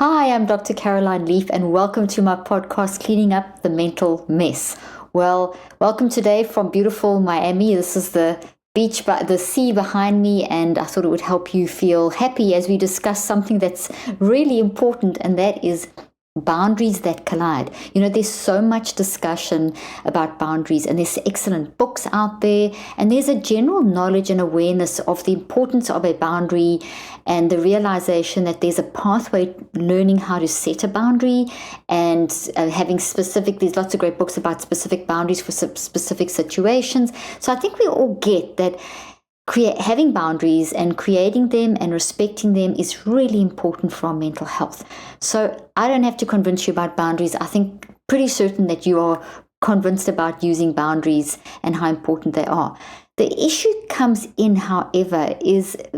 Hi, I'm Dr. Caroline Leaf, and welcome to my podcast, Cleaning Up the Mental Mess. Well, welcome today from beautiful Miami. This is the beach, the sea behind me, and I thought it would help you feel happy as we discuss something that's really important, and that is boundaries that collide. You know, there's so much discussion about boundaries, and there's excellent books out there, and there's a general knowledge and awareness of the importance of a boundary and the realization that there's a pathway learning how to set a boundary and there's lots of great books about specific boundaries for specific situations. So I think we all get that having boundaries and creating them and respecting them is really important for our mental health. So I don't have to convince you about boundaries. I think pretty certain that you are convinced about using boundaries and how important they are. The issue comes in, however,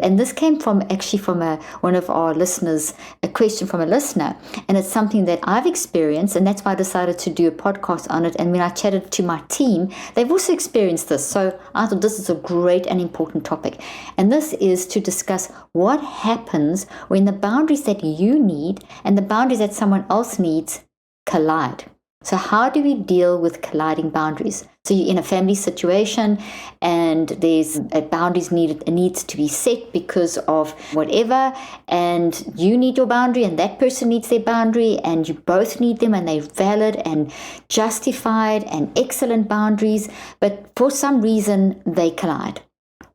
and this came from one of our listeners, a question from a listener, and it's something that I've experienced, and that's why I decided to do a podcast on it. And when I chatted to my team, they've also experienced this. So I thought this is a great and important topic. And this is to discuss what happens when the boundaries that you need and the boundaries that someone else needs collide. So how do we deal with colliding boundaries? So you're in a family situation and there's boundaries needs to be set because of whatever, and you need your boundary and that person needs their boundary, and you both need them, and they're valid and justified and excellent boundaries, but for some reason they collide.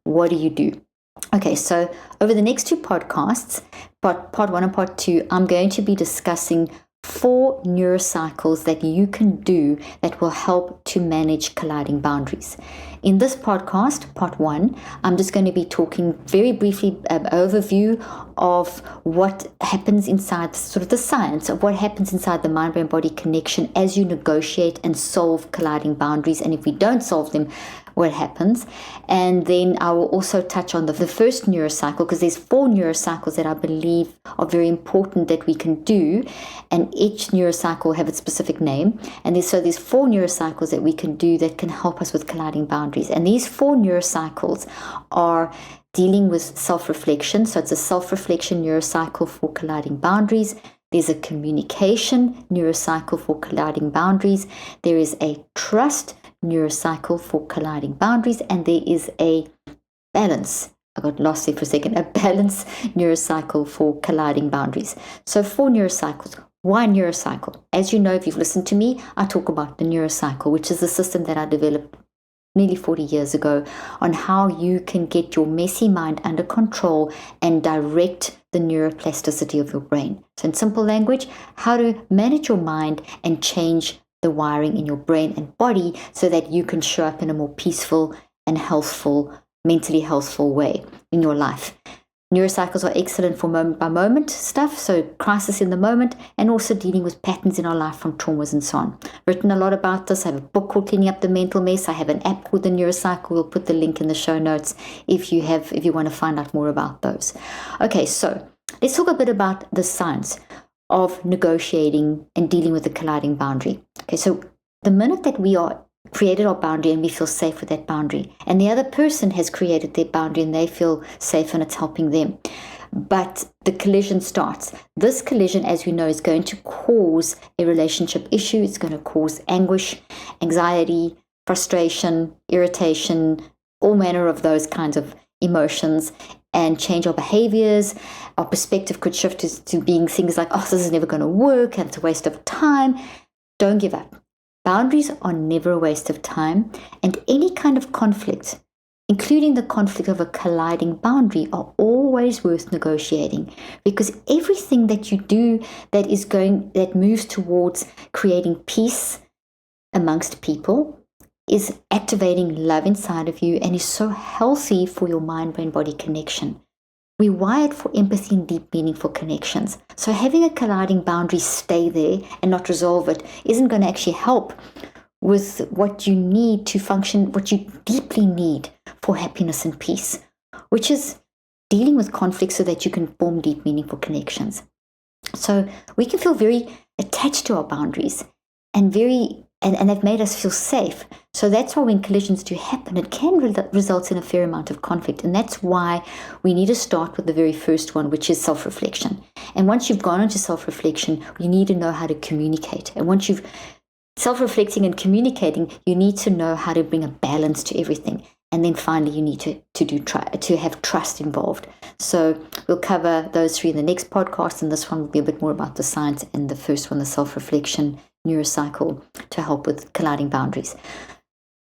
What do you do? Okay, so over the next two podcasts, part 1 and part 2, I'm going to be discussing 4 neurocycles that you can do that will help to manage colliding boundaries. In this podcast, part 1, I'm just going to be talking very briefly, an overview of what happens inside, sort of the science of what happens inside the mind-brain-body connection as you negotiate and solve colliding boundaries. And if we don't solve them, what happens. And then I will also touch on the first neurocycle, because there's 4 neurocycles that I believe are very important that we can do, and each neurocycle will have its specific name. And there's 4 neurocycles that we can do that can help us with colliding boundaries. And these 4 neurocycles are dealing with self-reflection. So it's a self-reflection neurocycle for colliding boundaries. There's a communication neurocycle for colliding boundaries. There is a trust neurocycle for colliding boundaries, and there is a balance. I got lost there for a second. A balance neurocycle for colliding boundaries. So 4 neurocycles. Why neurocycle? As you know, if you've listened to me, I talk about the neurocycle, which is the system that I developed nearly 40 years ago on how you can get your messy mind under control and direct the neuroplasticity of your brain. So in simple language, how to manage your mind and change the wiring in your brain and body so that you can show up in a more peaceful and healthful, mentally healthful way in your life. Neurocycles are excellent for moment-by-moment stuff, so crisis in the moment, and also dealing with patterns in our life from traumas and so on. I've written a lot about this. I have a book called Cleaning Up the Mental Mess. I have an app called the Neurocycle. We'll put the link in the show notes if you want to find out more about those. Okay, so let's talk a bit about the science of negotiating and dealing with the colliding boundary. Okay, so the minute that we are created our boundary and we feel safe with that boundary, and the other person has created their boundary and they feel safe and it's helping them, but the collision starts. This collision, as we know, is going to cause a relationship issue. It's going to cause anguish, anxiety, frustration, irritation, all manner of those kinds of emotions, and change our behaviors. Our perspective could shift to being things like, oh, this is never going to work and it's a waste of time. Don't give up. Boundaries are never a waste of time, and any kind of conflict, including the conflict of a colliding boundary, are always worth negotiating, because everything that you do that moves towards creating peace amongst people is activating love inside of you and is so healthy for your mind-brain-body connection. We're wired for empathy and deep, meaningful connections. So having a colliding boundary stay there and not resolve it isn't going to actually help with what you need to function, what you deeply need for happiness and peace, which is dealing with conflict so that you can form deep, meaningful connections. So we can feel very attached to our boundaries and very and they've made us feel safe. So that's why when collisions do happen, it can result in a fair amount of conflict. And that's why we need to start with the very first one, which is self-reflection. And once you've gone into self-reflection, you need to know how to communicate. And once you've self-reflecting and communicating, you need to know how to bring a balance to everything. And then finally, you need to have trust involved. So we'll cover those three in the next podcast, and this one will be a bit more about the science, and the first one, the self-reflection neurocycle, to help with colliding boundaries.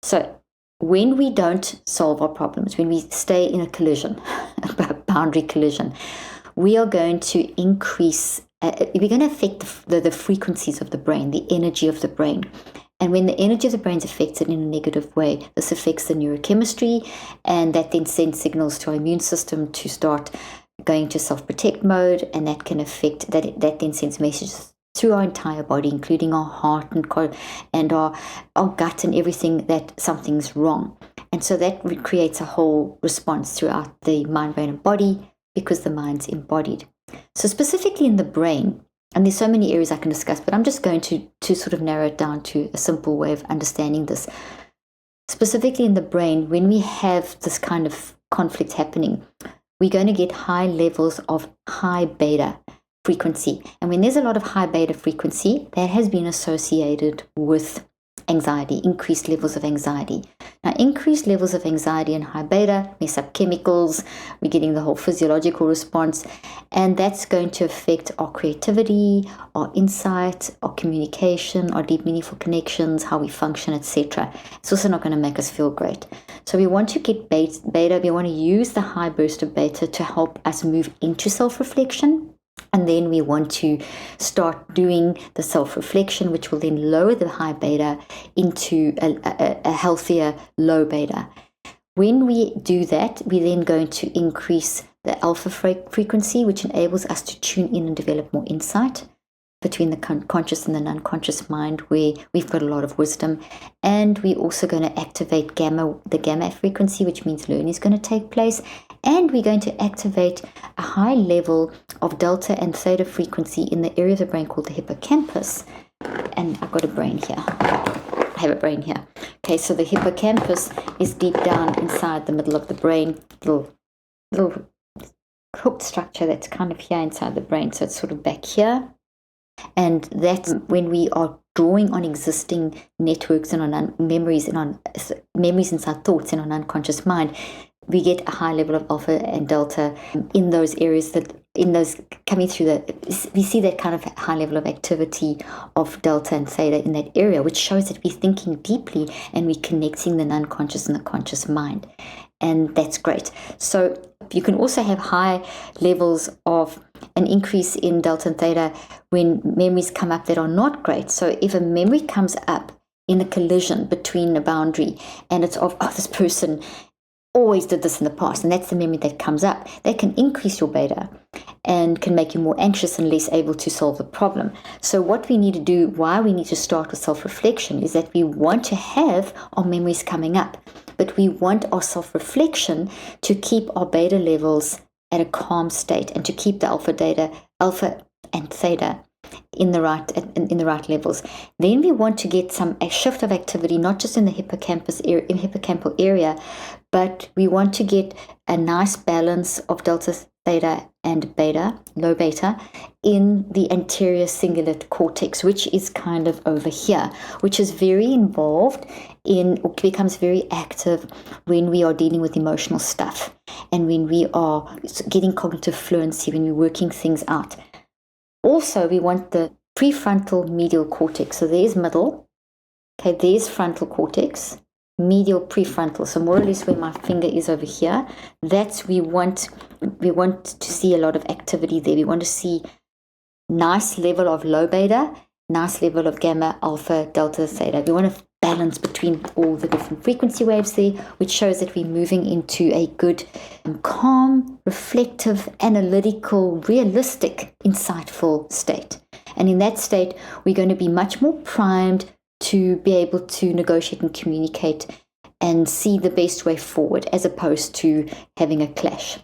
So when we don't solve our problems, when we stay in a collision, a boundary collision, we are going to increase, we're going to affect the frequencies of the brain, the energy of the brain. And when the energy of the brain is affected in a negative way, this affects the neurochemistry, and that then sends signals to our immune system to start going to self-protect mode, and that can affect, that then sends messages through our entire body, including our heart and our gut and everything, that something's wrong. And so that creates a whole response throughout the mind, brain, and body, because the mind's embodied. So specifically in the brain, and there's so many areas I can discuss, but I'm just going to sort of narrow it down to a simple way of understanding this. Specifically in the brain, when we have this kind of conflict happening, we're going to get high levels of high beta frequency. And when there's a lot of high beta frequency, that has been associated with anxiety, increased levels of anxiety. Now, increased levels of anxiety and high beta mess up chemicals. We're getting the whole physiological response, and that's going to affect our creativity, our insight, our communication, our deep, meaningful connections, how we function, etc. It's also not going to make us feel great. So we want to get beta. We want to use the high burst of beta to help us move into self-reflection. And then we want to start doing the self-reflection, which will then lower the high beta into a healthier low beta. When we do that, we're then going to increase the alpha frequency, which enables us to tune in and develop more insight between the conscious and the unconscious mind, where we've got a lot of wisdom. And we're also going to activate the gamma frequency, which means learning is going to take place. And we're going to activate a high level of delta and theta frequency in the area of the brain called the hippocampus. And I've got a brain here. I have a brain here. Okay, so the hippocampus is deep down inside the middle of the brain, little hooked structure that's kind of here inside the brain. So it's sort of back here. And that's when we are drawing on existing networks and on memories and on memories inside thoughts and on unconscious mind, we get a high level of alpha and delta in those areas, we see that kind of high level of activity of delta and theta in that area, which shows that we're thinking deeply and we're connecting the unconscious and the conscious mind. And that's great. So you can also have high levels of an increase in delta and theta when memories come up that are not great. So if a memory comes up in a collision between a boundary and it's of, this person always did this in the past, and that's the memory that comes up, that can increase your beta and can make you more anxious and less able to solve the problem. So what we need to do, why we need to start with self-reflection, is that we want to have our memories coming up, but we want our self-reflection to keep our beta levels at a calm state and to keep the alpha and theta in the right levels. Then we want to get a shift of activity, not just in the hippocampal area, but we want to get a nice balance of delta, theta, and beta, low beta, in the anterior cingulate cortex, which is kind of over here, which is very involved or becomes very active when we are dealing with emotional stuff and when we are getting cognitive fluency, when we're working things out. Also, we want the prefrontal medial cortex. So there's middle. Okay, there's frontal cortex, medial prefrontal. So more or less where my finger is over here. That's we want to see a lot of activity there. We want to see nice level of low beta, nice level of gamma, alpha, delta, theta. We want to balance between all the different frequency waves there, which shows that we're moving into a good, calm, reflective, analytical, realistic, insightful state. And in that state, we're going to be much more primed to be able to negotiate and communicate and see the best way forward, as opposed to having a clash.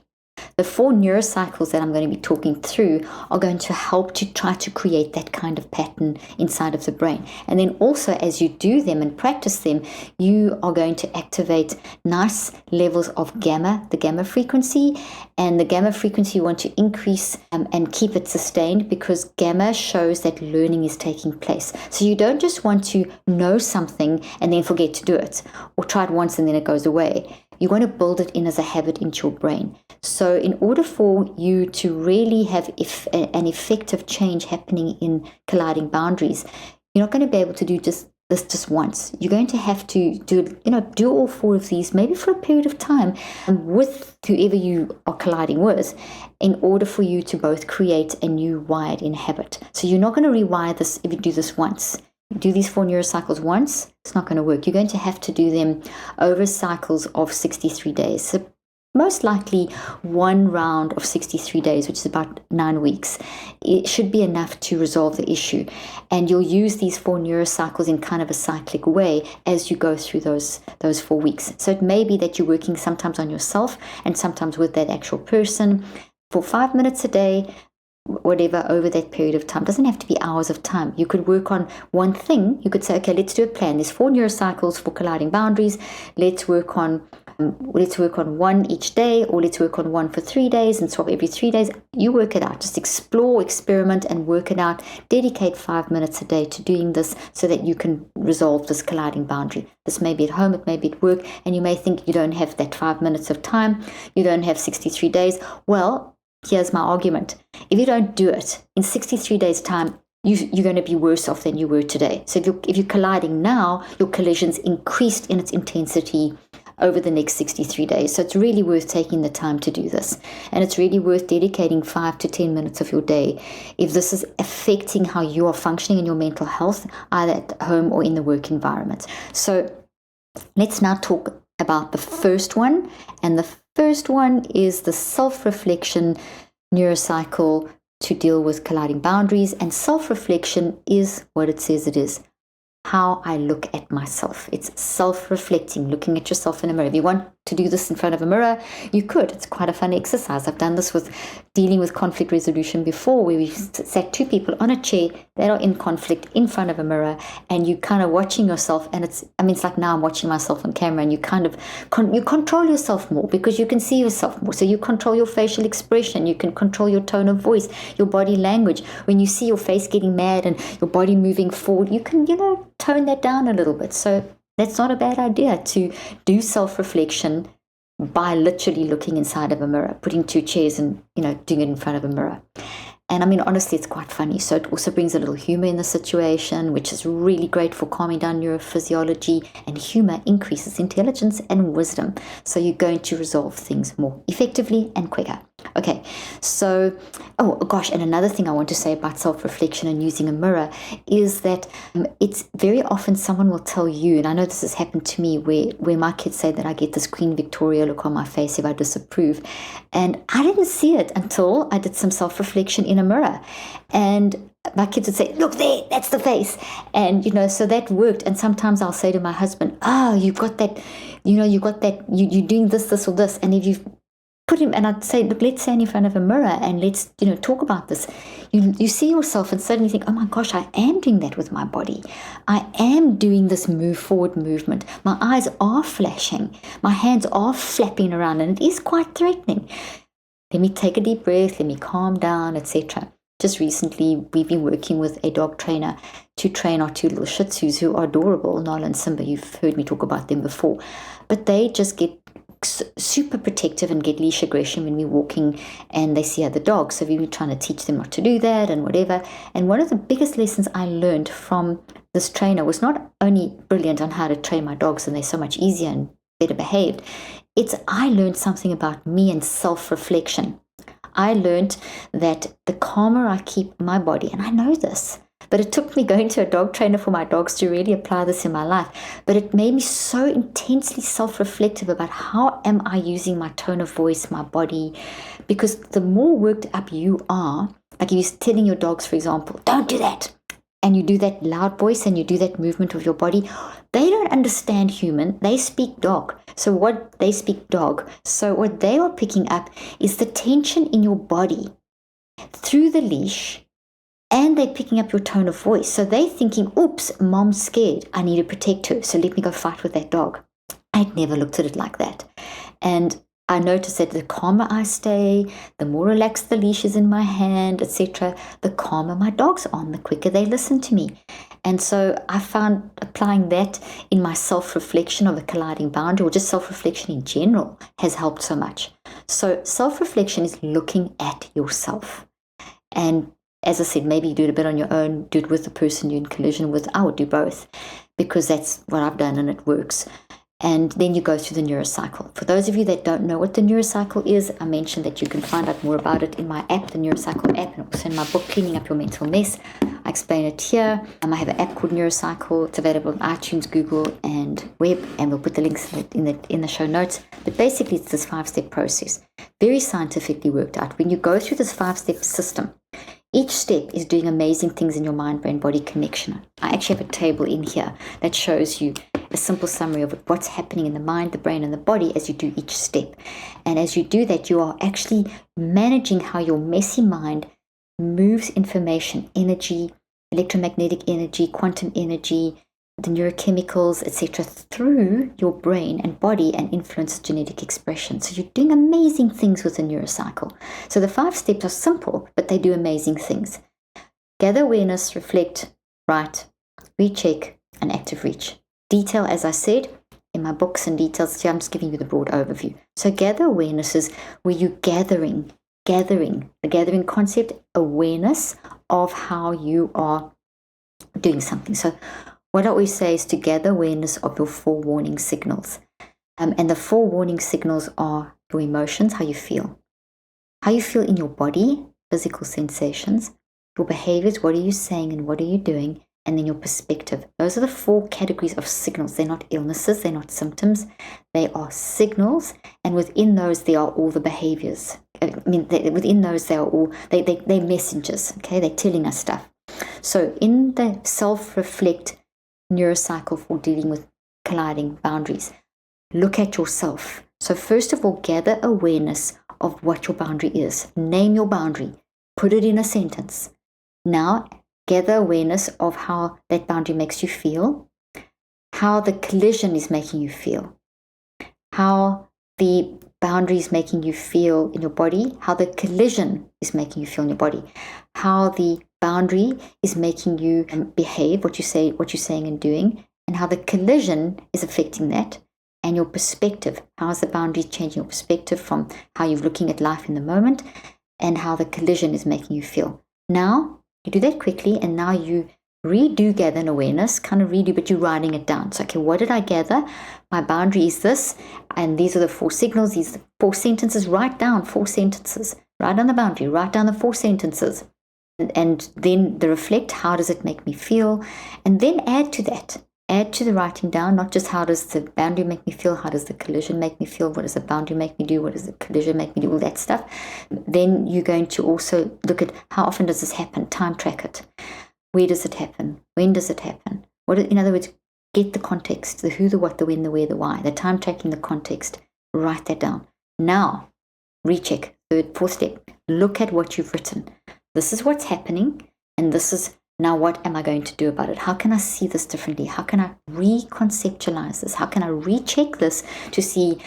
the 4 neurocycles that I'm going to be talking through are going to help to try to create that kind of pattern inside of the brain. And then also, as you do them and practice them, you are going to activate nice levels of gamma, the gamma frequency. And the gamma frequency you want to increase and keep it sustained, because gamma shows that learning is taking place. So you don't just want to know something and then forget to do it, or try it once and then it goes away. You want to build it in as a habit into your brain. So in order for you to really have an effective change happening in colliding boundaries, you're not going to be able to do this just once. You're going to have to do all 4 of these, maybe for a period of time, with whoever you are colliding with, in order for you to both create a new wired-in habit. So you're not going to rewire this if you do this once. You do these 4 neurocycles once, it's not going to work. You're going to have to do them over cycles of 63 days. So most likely 1 round of 63 days, which is about 9 weeks, it should be enough to resolve the issue. And you'll use these 4 neurocycles in kind of a cyclic way as you go through those 4 weeks. So it may be that you're working sometimes on yourself and sometimes with that actual person for 5 minutes a day, whatever, over that period of time. It doesn't have to be hours of time. You could work on one thing. You could say, okay, let's do a plan. There's 4 neurocycles for colliding boundaries. Let's work on 1 each day, or let's work on 1 for 3 days and swap every 3 days. You work it out. Just explore, experiment, and work it out. Dedicate 5 minutes a day to doing this so that you can resolve this colliding boundary. This may be at home, it may be at work, and you may think you don't have that 5 minutes of time. You don't have 63 days. Well, here's my argument. If you don't do it in 63 days' time, you're going to be worse off than you were today. So if you're colliding now, your collisions increased in its intensity over the next 63 days. So it's really worth taking the time to do this. And it's really worth dedicating 5 to 10 minutes of your day if this is affecting how you are functioning in your mental health, either at home or in the work environment. So let's now talk about the first one. And the first one is the self-reflection neurocycle to deal with colliding boundaries. And self-reflection is what it says it is: how I look at myself. It's self-reflecting, looking at yourself in a mirror. If you want to do this in front of a mirror, you could. It's quite a fun exercise. I've done this with dealing with conflict resolution before, where we've sat 2 people on a chair that are in conflict in front of a mirror, and you kind of watching yourself. And it's like now I'm watching myself on camera, and you kind of you control yourself more because you can see yourself more. So you control your facial expression, you can control your tone of voice, your body language. When you see your face getting mad and your body moving forward, you can, tone that down a little bit. So that's not a bad idea to do self-reflection by literally looking inside of a mirror, putting 2 chairs and, doing it in front of a mirror. And honestly, it's quite funny. So it also brings a little humor in the situation, which is really great for calming down neurophysiology. And humor increases intelligence and wisdom. So you're going to resolve things more effectively and quicker. Okay, so, oh gosh, and another thing I want to say about self-reflection and using a mirror is that it's very often someone will tell you, and I know this has happened to me, where my kids say that I get this Queen Victoria look on my face if I disapprove. And I didn't see it until I did some self-reflection in a mirror. And my kids would say, look there, that's the face. And, so that worked. And sometimes I'll say to my husband, you've got that, you're doing this or this. And if you've put him, and I'd say, look, let's stand in front of a mirror and let's, talk about this. You see yourself and suddenly think, oh my gosh, I am doing that with my body. I am doing this move forward movement. My eyes are flashing. My hands are flapping around, and it is quite threatening. Let me take a deep breath. Let me calm down, etc. Just recently, we've been working with a dog trainer to train our 2 little Shih Tzus who are adorable, Nala and Simba. You've heard me talk about them before. But they just get super protective and get leash aggression when we're walking and they see other dogs. So we've been trying to teach them not to do that and whatever. And one of the biggest lessons I learned from this trainer was not only brilliant on how to train my dogs, and they're so much easier and better behaved, I learned something about me and self-reflection. I learned that the calmer I keep my body, and I know this, but it took me going to a dog trainer for my dogs to really apply this in my life. But it made me so intensely self-reflective about how am I using my tone of voice, my body, because the more worked up you are, like if you're telling your dogs, for example, don't do that, and you do that loud voice and you do that movement of your body, they don't understand human. They speak dog. So what they are picking up is the tension in your body through the leash, and they're picking up your tone of voice. So they're thinking, oops, mom's scared. I need to protect her. So let me go fight with that dog. I'd never looked at it like that. And I noticed that the calmer I stay, the more relaxed the leash is in my hand, etc., the calmer my dogs are, the quicker they listen to me. And so I found applying that in my self-reflection of a colliding boundary, or just self-reflection in general, has helped so much. So self-reflection is looking at yourself. And as I said, maybe you do it a bit on your own, do it with the person you're in collision with. I would do both, because that's what I've done and it works. And then you go through the neurocycle. For those of you that don't know what the neurocycle is, I mentioned that you can find out more about it in my app, the Neurocycle app, and also in my book, Cleaning Up Your Mental Mess. I explain it here. I have an app called Neurocycle. It's available on iTunes, Google, and web, and we'll put the links in the show notes. But basically, it's this 5-step process, very scientifically worked out. When you go through this 5-step system, each step is doing amazing things in your mind-brain-body connection. I actually have a table in here that shows you a simple summary of what's happening in the mind, the brain, and the body as you do each step. And as you do that, you are actually managing how your messy mind moves information, energy, electromagnetic energy, quantum energy, the neurochemicals, etc., through your brain and body, and influences genetic expression. So you're doing amazing things with the neurocycle. So the 5 steps are simple, but they do amazing things. Gather awareness, reflect, write, recheck, and active reach. Detail, as I said, in my books and details here, I'm just giving you the broad overview. So gather awareness is where you're gathering, the gathering concept, awareness of how you are doing something. So what I always say is to gather awareness of your 4 warning signals. And the 4 warning signals are your emotions, how you feel in your body, physical sensations, your behaviors, what are you saying and what are you doing, and then your perspective. Those are the 4 categories of signals. They're not illnesses, they're not symptoms, they are signals, and within those there are all the behaviors. Within those they're messengers, okay? They're telling us stuff. So in the self-reflect neurocycle for dealing with colliding boundaries, look at yourself. So first of all, gather awareness of what your boundary is. Name your boundary. Put it in a sentence. Now, gather awareness of how that boundary makes you feel, how the collision is making you feel, how the boundary is making you feel in your body, how the collision is making you feel in your body, how the boundary is making you behave, what you're saying and doing, and how the collision is affecting that, and your perspective. How is the boundary changing your perspective from how you're looking at life in the moment, and how the collision is making you feel. Now, you do that quickly, and now you gather an awareness, but you're writing it down. So, okay, what did I gather? My boundary is this, and these are the 4 signals, these are the 4 sentences. Write down 4 sentences. Write down the boundary, write down the 4 sentences. And then the reflect, how does it make me feel? And then add to that. Add to the writing down, not just how does the boundary make me feel, how does the collision make me feel, what does the boundary make me do, what does the collision make me do, all that stuff. Then you're going to also look at how often does this happen, time track it. Where does it happen? When does it happen? In other words, get the context, the who, the what, the when, the where, the why, the time tracking, the context. Write that down. Now, recheck, 4th step. Look at what you've written. This is what's happening, and this is now what am I going to do about it? How can I see this differently? How can I reconceptualize this? How can I recheck this to see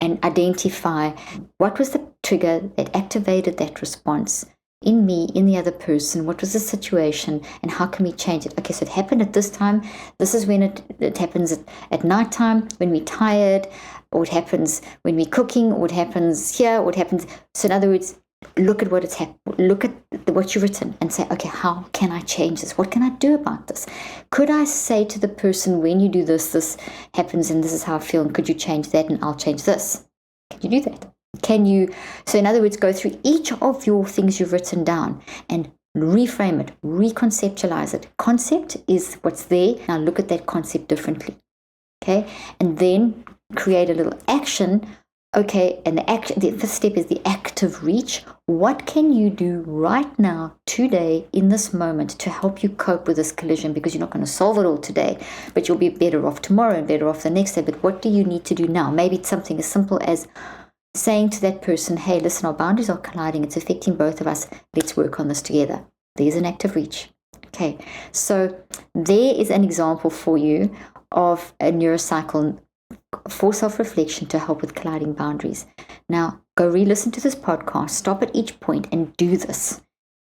and identify what was the trigger that activated that response in me, in the other person? What was the situation, and how can we change it? Okay, so it happened at this time. This is when it happens at nighttime, when we're tired, or it happens when we're cooking, or it happens here, or it happens. So in other words, look at look at what you've written and say, okay, how can I change this? What can I do about this? Could I say to the person, when you do this, this happens and this is how I feel, and could you change that and I'll change this? Can you do that? So in other words, go through each of your things you've written down and reframe it, reconceptualize it. Concept is what's there. Now look at that concept differently. Okay. And then create a little action. Okay. And the 5th step is the active reach. What can you do right now, today, in this moment, to help you cope with this collision? Because you're not going to solve it all today, but you'll be better off tomorrow and better off the next day. But what do you need to do now? Maybe it's something as simple as saying to that person, hey, listen, our boundaries are colliding. It's affecting both of us. Let's work on this together. There's an act of reach. Okay, so there is an example for you of a neurocycle for self-reflection to help with colliding boundaries. Now, go re-listen to this podcast, stop at each point and do this,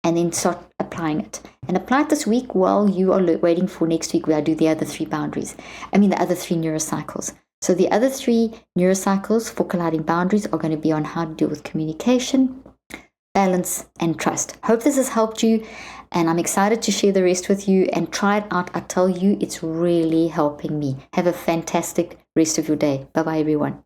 and then start applying it. And apply it this week while you are waiting for next week where I do the other three the other three neurocycles. So the other three neurocycles for colliding boundaries are going to be on how to deal with communication, balance, and trust. Hope this has helped you, and I'm excited to share the rest with you and try it out. I tell you, it's really helping me. Have a fantastic rest of your day. Bye-bye, everyone.